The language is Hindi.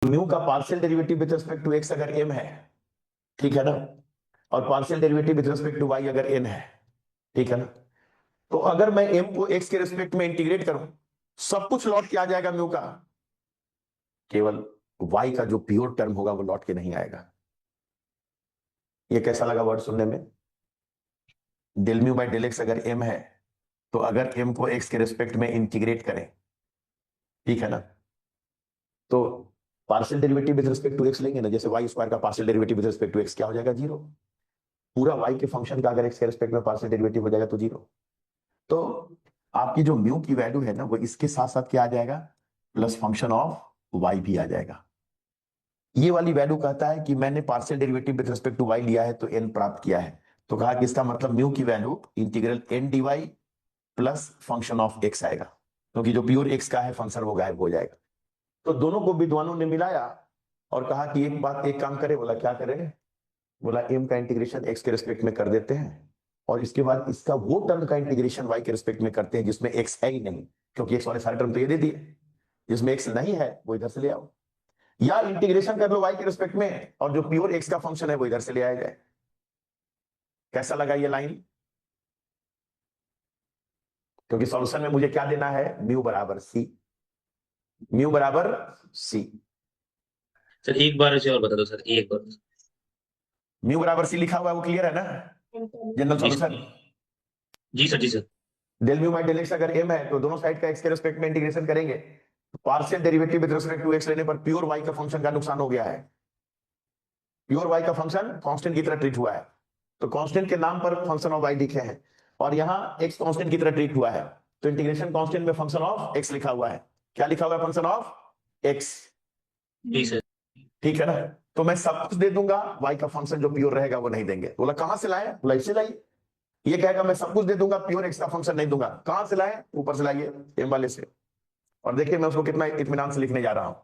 म्यू का partial derivative with respect to x अगर m है, ठीक है ना, और partial derivative with respect to y अगर n है, ठीक है ना, तो अगर मैं m को x के रिस्पेक्ट में इंटीग्रेट करूं, सब कुछ लौट के आ जाएगा म्यू का, केवल y का जो प्योर टर्म होगा वो लौट के नहीं आएगा। ये कैसा लगा वर्ड सुनने में? Del mu by del x अगर m है, तो अगर m को x के रिस्पेक्ट में इंटीग्रेट करें, ठीक है ना, तो partial derivative with respect to x लेंगे ना, जैसे वाई स्क्वायर का partial derivative with respect to x क्या हो जाएगा? जीरो। पूरा वाई के फंक्शन का अगर एक्स के रिस्पेक्ट में पार्शियल डेरिवेटिव हो जाएगा तो जीरो। तो आपकी जो म्यू की वैल्यू है ना, वो इसके साथ साथ क्या आ जाएगा? प्लस फंक्शन ऑफ वाई भी आ जाएगा। ये वाली वैल्यू कहता है कि मैंने partial derivative with respect to y लिया है तो एन प्राप्त किया है, तो कहा कि इसका मतलब म्यू की value integral n d y plus function of x आएगा, क्योंकि जो प्योर एक्स का है फंक्शन वो गायब हो जाएगा। तो दोनों को विद्वानों ने मिलाया और कहा कि एक काम करे। बोला क्या करें? बोला एम का इंटीग्रेशन एक्स के रिस्पेक्ट में कर देते हैं, और इसके बाद इसका वो टर्म का इंटीग्रेशन वाई के रिस्पेक्ट में करते हैं जिसमें एक्स है ही नहीं, क्योंकि एक्स वाले सारे टर्म तो ये दे दिए, जिसमें एक्स नहीं है वो इधर से ले आओ, या इंटीग्रेशन कर लो वाई के रिस्पेक्ट में और जो प्योर एक्स का फंक्शन है वो इधर से ले आया जाए। कैसा लगा ये लाइन? क्योंकि सॉल्यूशन में मुझे क्या देना है? म्यू बराबर सी, म्यू बराबर सी। सर एक बार इसे और बता दो सर, एक बार। म्यू बराबर सी लिखा हुआ है वो क्लियर है ना? जनरल जी सर। सॉल्यूशन। जी सर। जी sir. Del mu by del x अगर m है तो दोनों साइड का x के रिस्पेक्ट में इंटीग्रेशन करेंगे, partial derivative with respect to x लेने पर प्योर y का फंक्शन का नुकसान हो गया है। प्योर y का फंक्शन कांस्टेंट की तरह ट्रीट हुआ है, तो कांस्टेंट के नाम पर फंक्शन ऑफ y लिखे हैं, और यहां x कांस्टेंट की तरह ट्रीट हुआ है, तो इंटीग्रेशन कांस्टेंट में फंक्शन ऑफ x लिखा हुआ है। क्या लिखा हुआ है? Function of x। जी सर। ठीक है ना? तो मैं सब कुछ दे दूंगा, y का फंक्शन जो प्योर रहेगा वो नहीं देंगे। बोला कहां से लाए? बोला इससे लाइए। ये कहेगा मैं सब कुछ दे दूंगा, प्योर x का फंक्शन नहीं दूंगा। कहां से लाए? ऊपर से लाइए, m वाले से। और देखिए मैं उसको कितना इत्मीनान से लिखने जा रहा हूं।